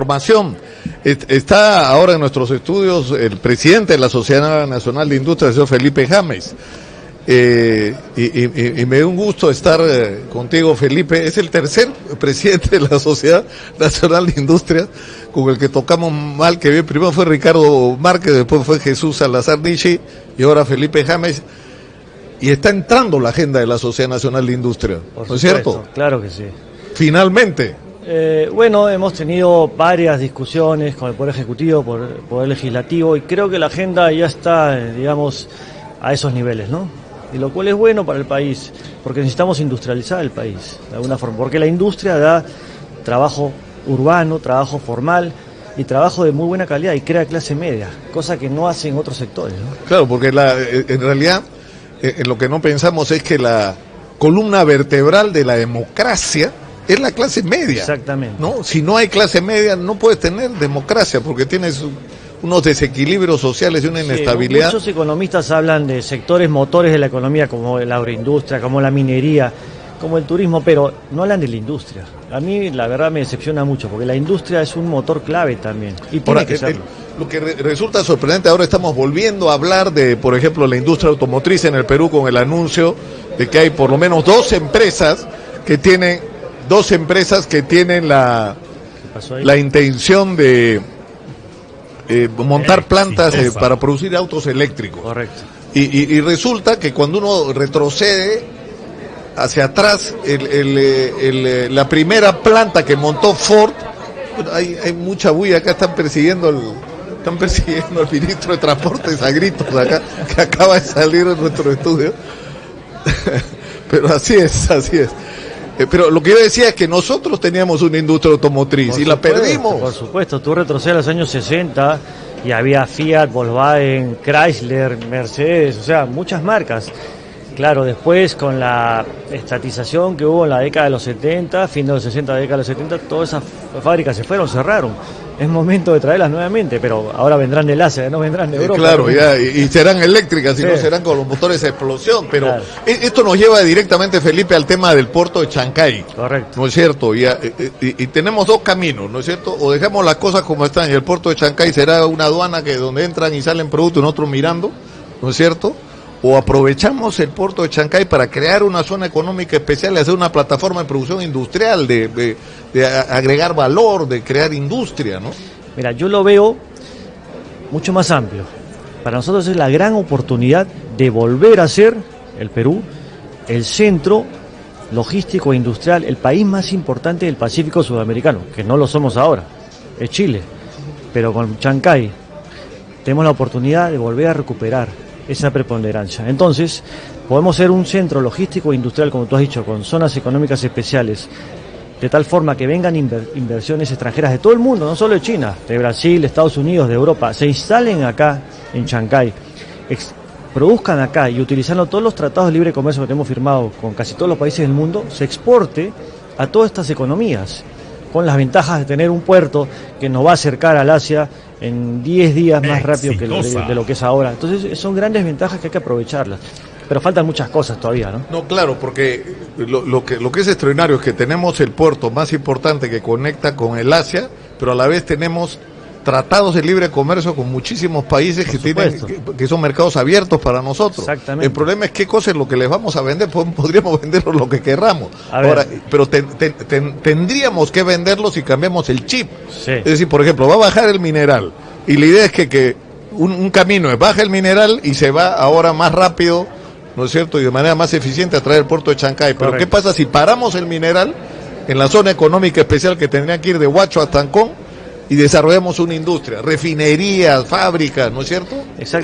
Formación. Está ahora en nuestros estudios el presidente de la Sociedad Nacional de Industria, el señor Felipe James. Y me da un gusto estar contigo, Felipe. Es el tercer presidente de la Sociedad Nacional de Industria con el que tocamos mal que bien. Primero fue Ricardo Márquez, después fue Jesús Salazar Nishi y ahora Felipe James. Y está entrando la agenda de la Sociedad Nacional de Industria, ¿no es cierto? Claro que sí. Finalmente. Bueno, hemos tenido varias discusiones con el Poder Ejecutivo, Poder Legislativo, y creo que la agenda ya está, digamos, a esos niveles, ¿no? Y lo cual es bueno para el país, porque necesitamos industrializar el país, de alguna forma, porque la industria da trabajo urbano, trabajo formal y trabajo de muy buena calidad y crea clase media, cosa que no hacen otros sectores, ¿no? Claro, porque en realidad lo que no pensamos es que la columna vertebral de la democracia es la clase media. Exactamente. ¿No? Si no hay clase media, no puedes tener democracia, porque tienes unos desequilibrios sociales y una inestabilidad. Muchos economistas hablan de sectores motores de la economía, como la agroindustria, como la minería, como el turismo, pero no hablan de la industria. A mí, la verdad, me decepciona mucho, porque la industria es un motor clave también. Y tiene que serlo. Lo que resulta sorprendente, ahora estamos volviendo a hablar de, por ejemplo, la industria automotriz en el Perú, con el anuncio de que hay por lo menos dos empresas que tienen la intención de montar plantas para producir autos eléctricos. Correcto. Y resulta que cuando uno retrocede hacia atrás, la primera planta que montó Ford, hay mucha bulla acá, están persiguiendo al ministro de Transportes a gritos acá, que acaba de salir de nuestro estudio. Pero así es. Pero lo que yo decía es que nosotros teníamos una industria automotriz y la perdimos. Por supuesto, tú retrocedes a los años 60 y había Fiat, Volkswagen, Chrysler, Mercedes, o sea, muchas marcas. Claro, después con la estatización que hubo en la década de los 70, fin de los 60, década de los 70, todas esas fábricas se fueron, cerraron. Es momento de traerlas nuevamente, pero ahora vendrán del Asia, no vendrán de Europa. Claro, ya, y serán eléctricas, y no serán con los motores de explosión. Pero claro, esto nos lleva directamente, Felipe, al tema del puerto de Chancay. Correcto. ¿No es cierto? Y tenemos dos caminos, ¿no es cierto? O dejamos las cosas como están, y el puerto de Chancay será una aduana que donde entran y salen productos, nosotros mirando, ¿no es cierto? O aprovechamos el puerto de Chancay para crear una zona económica especial y hacer una plataforma de producción industrial, de agregar valor, de crear industria, ¿no? Mira, yo lo veo mucho más amplio. Para nosotros es la gran oportunidad de volver a ser el Perú el centro logístico e industrial, el país más importante del Pacífico sudamericano, que no lo somos ahora, es Chile. Pero con Chancay tenemos la oportunidad de volver a recuperar esa preponderancia. Entonces, podemos ser un centro logístico e industrial, como tú has dicho, con zonas económicas especiales, de tal forma que vengan inversiones extranjeras de todo el mundo, no solo de China, de Brasil, de Estados Unidos, de Europa, se instalen acá en Chancay, produzcan acá y utilizando todos los tratados de libre comercio que tenemos firmado con casi todos los países del mundo, se exporte a todas estas economías, con las ventajas de tener un puerto que nos va a acercar al Asia en 10 días más rápido que de lo que es ahora. Entonces son grandes ventajas que hay que aprovecharlas. Pero faltan muchas cosas todavía, ¿no? No, claro, porque lo que es extraordinario es que tenemos el puerto más importante que conecta con el Asia, pero a la vez tenemos tratados de libre comercio con muchísimos países que son mercados abiertos para nosotros. Exactamente. El problema es qué cosa es lo que les vamos a vender, podríamos venderlos lo que querramos. Ahora, pero tendríamos que venderlos si cambiamos el chip. Sí. Es decir, por ejemplo, va a bajar el mineral y la idea es que un camino es baja el mineral y se va ahora más rápido, ¿no es cierto? Y de manera más eficiente a traer el puerto de Chancay. Pero ¿qué pasa si paramos el mineral en la zona económica especial que tendría que ir de Huacho a Ancón y desarrollamos una industria, refinerías, fábricas, ¿no es cierto?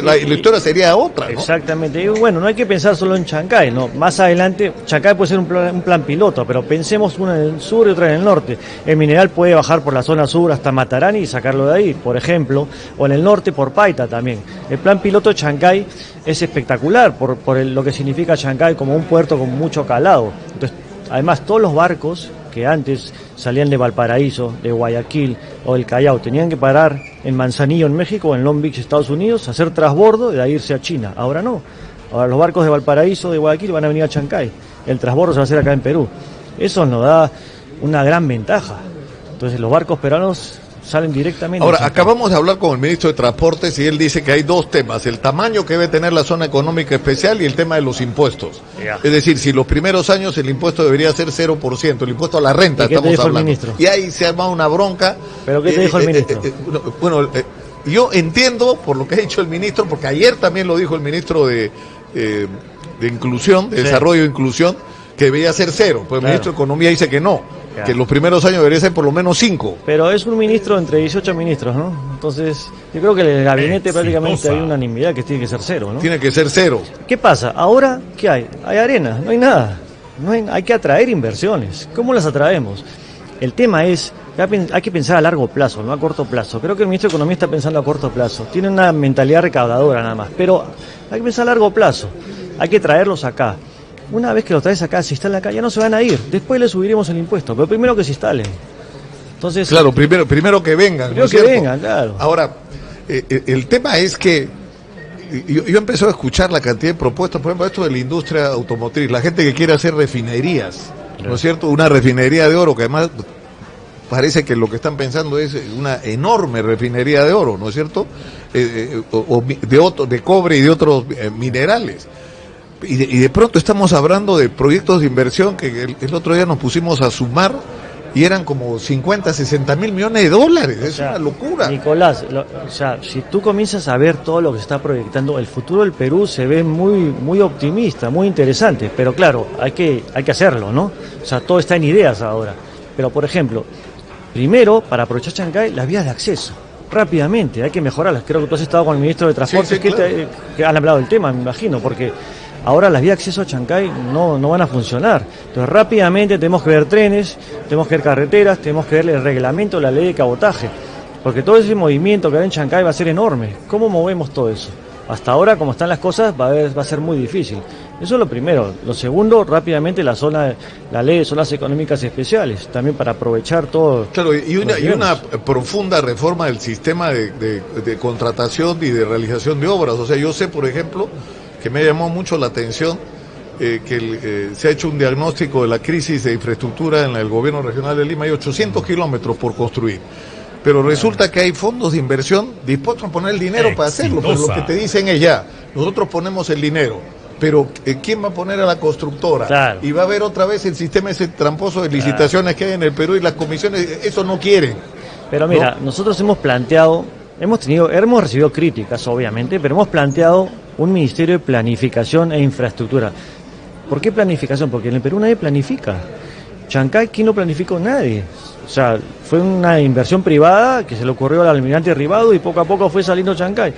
La historia sería otra, ¿no? Exactamente. Y bueno, no hay que pensar solo en Chancay, ¿no? Más adelante, Chancay puede ser un plan piloto, pero pensemos una en el sur y otra en el norte. El mineral puede bajar por la zona sur hasta Matarani y sacarlo de ahí, por ejemplo, o en el norte por Paita también. El plan piloto de Chancay es espectacular por lo que significa Chancay como un puerto con mucho calado. Entonces, además, todos los barcos que antes salían de Valparaíso, de Guayaquil o del Callao, tenían que parar en Manzanillo, en México, o en Long Beach, Estados Unidos, hacer transbordo y de ahí irse a China. Ahora no. Ahora los barcos de Valparaíso, de Guayaquil van a venir a Chancay. El transbordo se va a hacer acá en Perú. Eso nos da una gran ventaja. Entonces los barcos peruanos salen directamente. Ahora, acabamos de hablar con el ministro de Transportes y él dice que hay dos temas, el tamaño que debe tener la zona económica especial y el tema de los impuestos. Ya. Es decir, si los primeros años el impuesto debería ser 0%, el impuesto a la renta, ¿Y qué te estamos dijo el hablando. ministro? Y ahí se arma una bronca. ¿Pero qué te dijo el ministro? Bueno, yo entiendo por lo que ha dicho el ministro, porque ayer también lo dijo el ministro de Inclusión, de Desarrollo e Inclusión, que debería ser 0, pues el ministro de Economía dice que no, que los primeros años debería ser por lo menos 5. Pero es un ministro entre 18 ministros, ¿no? Entonces, yo creo que en el gabinete prácticamente hay unanimidad que tiene que ser 0, ¿no? Tiene que ser 0. ¿Qué pasa? Ahora, ¿qué hay? Hay arena, no hay nada. Hay que atraer inversiones. ¿Cómo las atraemos? El tema es, hay que pensar a largo plazo, no a corto plazo. Creo que el ministro de Economía está pensando a corto plazo. Tiene una mentalidad recaudadora nada más, pero hay que pensar a largo plazo. Hay que traerlos acá. Una vez que los traes acá, se instalan acá, ya no se van a ir. Después les subiremos el impuesto, pero primero que se instalen. Entonces, claro, primero que vengan. Primero que vengan, claro. Ahora, el tema es que yo empecé a escuchar la cantidad de propuestas, por ejemplo, esto de la industria automotriz, la gente que quiere hacer refinerías, claro. ¿No es cierto? Una refinería de oro, que además parece que lo que están pensando es una enorme refinería de oro, ¿no es cierto? De cobre y de otros minerales. Y de pronto estamos hablando de proyectos de inversión que el otro día nos pusimos a sumar y eran como 50, 60 mil millones de dólares. Es una locura. Nicolás, si tú comienzas a ver todo lo que se está proyectando, el futuro del Perú se ve muy optimista, muy interesante, pero claro, hay que hacerlo, ¿no? O sea, todo está en ideas ahora. Pero, por ejemplo, primero, para aprovechar Chancay, las vías de acceso. Rápidamente, hay que mejorarlas. Creo que tú has estado con el ministro de Transporte, que han hablado del tema, me imagino, porque ahora las vías de acceso a Chancay no van a funcionar. Entonces, rápidamente tenemos que ver trenes, tenemos que ver carreteras, tenemos que ver el reglamento, la ley de cabotaje, porque todo ese movimiento que hay en Chancay va a ser enorme. ¿Cómo movemos todo eso? Hasta ahora, como están las cosas, va a ser muy difícil. Eso es lo primero. Lo segundo, rápidamente la ley de zonas económicas especiales, también para aprovechar todo. Claro, y una profunda reforma del sistema de contratación y de realización de obras. O sea, yo sé, por ejemplo, que me llamó mucho la atención que se ha hecho un diagnóstico de la crisis de infraestructura en el gobierno regional de Lima. Hay 800 kilómetros por construir. Pero resulta que hay fondos de inversión dispuestos a poner el dinero para hacerlo. Pero lo que te dicen es ya, nosotros ponemos el dinero, pero ¿quién va a poner a la constructora? Claro. Y va a haber otra vez el sistema ese tramposo de licitaciones que hay en el Perú y las comisiones, eso no quieren. Pero mira, ¿no? Nosotros hemos recibido críticas, obviamente, pero hemos planteado un ministerio de planificación e infraestructura. ¿Por qué planificación? Porque en el Perú nadie planifica. Chancay, ¿quién no planificó? Nadie. O sea, fue una inversión privada que se le ocurrió al almirante Rivado y poco a poco fue saliendo Chancay.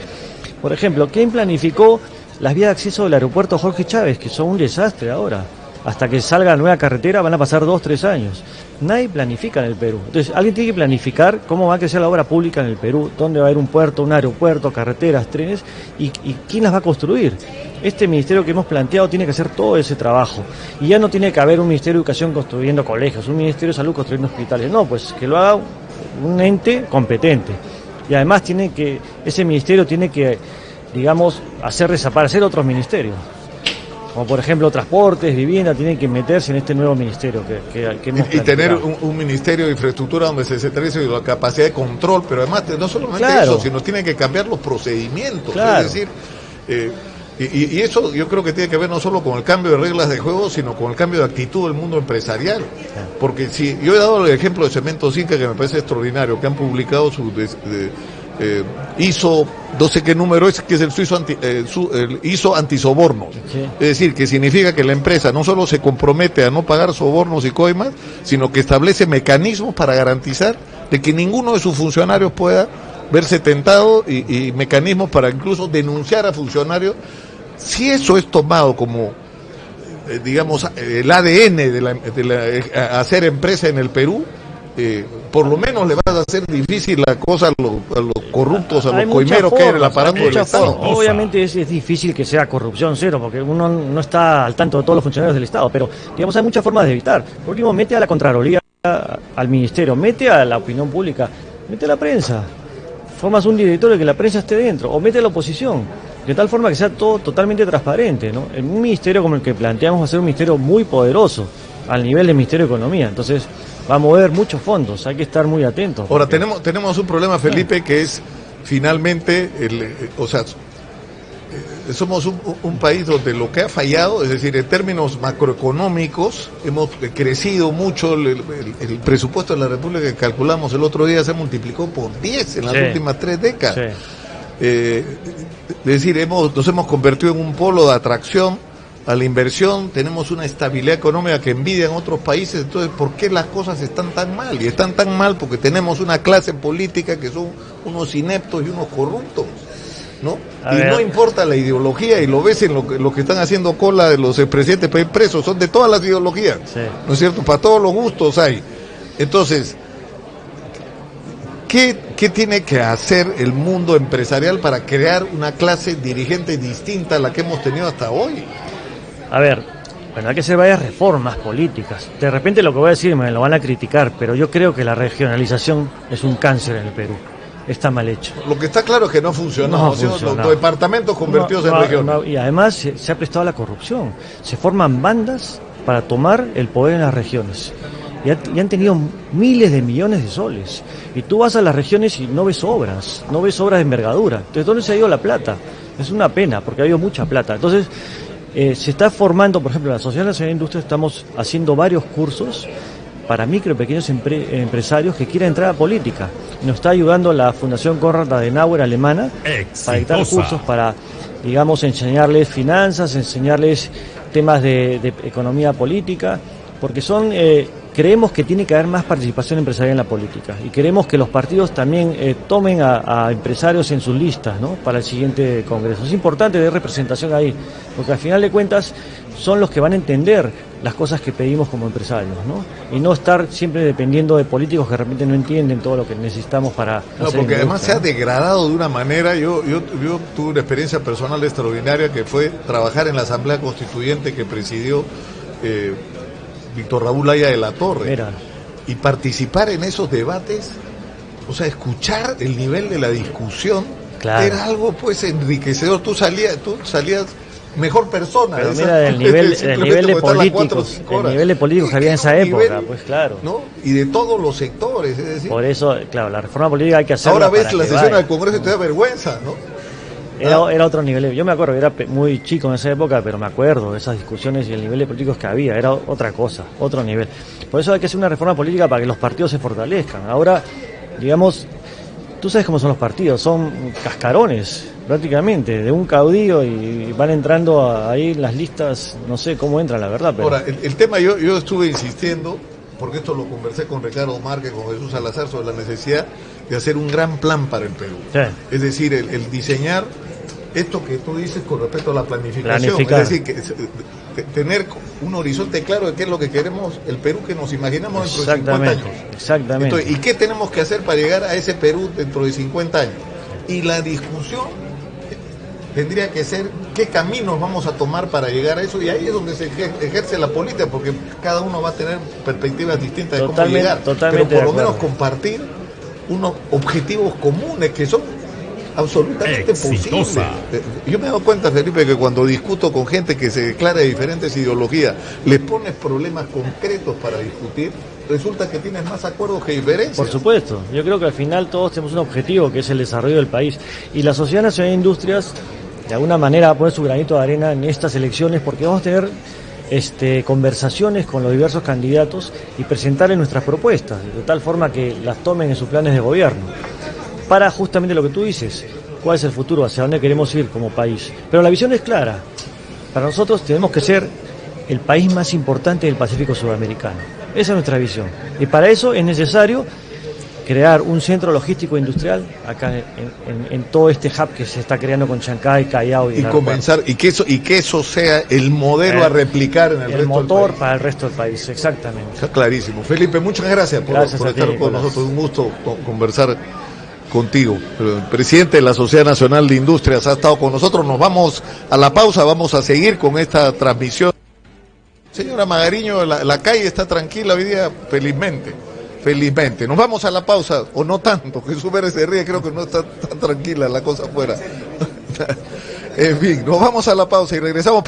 Por ejemplo, ¿quién planificó las vías de acceso del aeropuerto Jorge Chávez, que son un desastre ahora? Hasta que salga la nueva carretera van a pasar 2-3 años. Nadie planifica en el Perú. Entonces, alguien tiene que planificar cómo va a crecer la obra pública en el Perú, dónde va a haber un puerto, un aeropuerto, carreteras, trenes, y quién las va a construir. Este ministerio que hemos planteado tiene que hacer todo ese trabajo. Y ya no tiene que haber un ministerio de educación construyendo colegios, un ministerio de salud construyendo hospitales. No, pues que lo haga un ente competente. Y además ese ministerio tiene que, digamos, hacer desaparecer otros ministerios. Como por ejemplo transportes, vivienda, tienen que meterse en este nuevo ministerio que hemos planteado. Tener un ministerio de infraestructura donde se centralice la capacidad de control, pero además no solamente eso, sino tienen que cambiar los procedimientos. Claro. Es decir, y eso yo creo que tiene que ver no solo con el cambio de reglas de juego, sino con el cambio de actitud del mundo empresarial. Claro. Porque si yo he dado el ejemplo de Cementos Inca, que me parece extraordinario, que han publicado su ISO, no sé qué número es, que es el ISO antisobornos. Sí. Es decir, que significa que la empresa no solo se compromete a no pagar sobornos y coimas, sino que establece mecanismos para garantizar de que ninguno de sus funcionarios pueda verse tentado y mecanismos para incluso denunciar a funcionarios. Si eso es tomado como, digamos, el ADN de hacer empresa en el Perú, por lo menos le vas a hacer difícil la cosa a los corruptos, a los coimeros que hay en el aparato del Estado. Obviamente es difícil que sea corrupción cero, porque uno no está al tanto de todos los funcionarios del Estado, pero digamos hay muchas formas de evitar. Por último, mete a la Contraloría, al Ministerio, mete a la opinión pública, mete a la prensa, formas un directorio que la prensa esté dentro, o mete a la oposición, de tal forma que sea todo totalmente transparente, ¿no? En un ministerio como el que planteamos va a ser un ministerio muy poderoso, al nivel del Ministerio de Economía. Entonces, va a mover muchos fondos, hay que estar muy atentos. Ahora, tenemos un problema, Felipe, que es finalmente, somos un país donde lo que ha fallado, es decir, en términos macroeconómicos, hemos crecido mucho, el presupuesto de la República que calculamos el otro día se multiplicó por 10 en las últimas 3 décadas. Es decir, nos hemos convertido en un polo de atracción a la inversión, tenemos una estabilidad económica que envidian otros países. Entonces, ¿por qué las cosas están tan mal? Y están tan mal porque tenemos una clase política que son unos ineptos y unos corruptos, ¿no? No importa la ideología, y lo ves en lo que están haciendo cola de los expresidentes presos, son de todas las ideologías, ¿no es cierto? Para todos los gustos hay. Entonces, ¿qué tiene que hacer el mundo empresarial para crear una clase dirigente distinta a la que hemos tenido hasta hoy? A ver, bueno, hay que hacer varias reformas políticas. De repente lo que voy a decir me lo van a criticar, pero yo creo que la regionalización es un cáncer en el Perú. Está mal hecho. Lo que está claro es que no funciona. Los departamentos convertidos en regiones. Y además se ha prestado a la corrupción. Se forman bandas para tomar el poder en las regiones. Y han tenido miles de millones de soles. Y tú vas a las regiones y no ves obras de envergadura. Entonces, ¿dónde se ha ido la plata? Es una pena, porque ha habido mucha plata. Entonces, se está formando, por ejemplo, en la Sociedad Nacional de Industria estamos haciendo varios cursos para micro y pequeños empresarios que quieran entrar a política. Nos está ayudando la Fundación Konrad Adenauer alemana para dictar cursos para, digamos, enseñarles finanzas, enseñarles temas de economía política, porque creemos que tiene que haber más participación empresarial en la política y queremos que los partidos también tomen a empresarios en sus listas, ¿no?, para el siguiente congreso. Es importante tener representación ahí, porque al final de cuentas son los que van a entender las cosas que pedimos como empresarios, ¿no? Y no estar siempre dependiendo de políticos que de repente no entienden todo lo que necesitamos para hacer porque además se ha degradado de una manera. Yo tuve una experiencia personal extraordinaria que fue trabajar en la Asamblea Constituyente que presidió Víctor Raúl Haya de la Torre. Y participar en esos debates, o sea, escuchar el nivel de la discusión, era algo pues enriquecedor. Tú salías mejor persona. Pero mira, el nivel de políticos, que había en esa época, pues claro. ¿No? Y de todos los sectores, es decir. Por eso, claro, la reforma política hay que hacerla. Ahora ves la sesión del Congreso y te da vergüenza, ¿no? Era otro nivel. Yo me acuerdo, era muy chico en esa época, pero me acuerdo de esas discusiones y el nivel de políticos que había. Era otra cosa, otro nivel. Por eso hay que hacer una reforma política para que los partidos se fortalezcan. Ahora, digamos, tú sabes cómo son los partidos, son cascarones prácticamente, de un caudillo, y van entrando ahí en las listas, no sé cómo entran, la verdad. Pero... Ahora, el tema, yo estuve insistiendo, porque esto lo conversé con Ricardo Márquez, con Jesús Salazar, sobre la necesidad de hacer un gran plan para el Perú. Es decir, el diseñar esto que tú dices con respecto a la planificación. Es decir, que tener un horizonte claro de qué es lo que queremos, el Perú que nos imaginamos dentro de 50 años. Exactamente. Entonces, ¿y qué tenemos que hacer para llegar a ese Perú dentro de 50 años? Y la discusión tendría que ser qué caminos vamos a tomar para llegar a eso, y ahí es donde se ejerce la política, porque cada uno va a tener perspectivas distintas de cómo llegar, pero por lo menos compartir unos objetivos comunes que son absolutamente posibles. Yo me he dado cuenta, Felipe, que cuando discuto con gente que se declara de diferentes ideologías, les pones problemas concretos para discutir, resulta que tienes más acuerdos que diferencias. Por supuesto, yo creo que al final todos tenemos un objetivo, que es el desarrollo del país, y la Sociedad Nacional de Industrias de alguna manera va a poner su granito de arena en estas elecciones, porque vamos a tener conversaciones con los diversos candidatos y presentarles nuestras propuestas, de tal forma que las tomen en sus planes de gobierno, para justamente lo que tú dices, cuál es el futuro, hacia dónde queremos ir como país. Pero la visión es clara, para nosotros tenemos que ser el país más importante del Pacífico Sudamericano, esa es nuestra visión, y para eso es necesario crear un centro logístico industrial acá en todo este hub que se está creando con Chancay, Callao y comenzar, y que eso sea el modelo a replicar en el resto del país. El motor para el resto del país, exactamente. Está clarísimo. Felipe, muchas gracias por estar con nosotros. Un gusto conversar contigo. El presidente de la Sociedad Nacional de Industrias ha estado con nosotros. Nos vamos a la pausa, vamos a seguir con esta transmisión. Señora Magariño, la calle está tranquila hoy día, felizmente. Nos vamos a la pausa, o no tanto, Jesús Pérez se ríe, creo que no está tan tranquila la cosa afuera. En fin, nos vamos a la pausa y regresamos.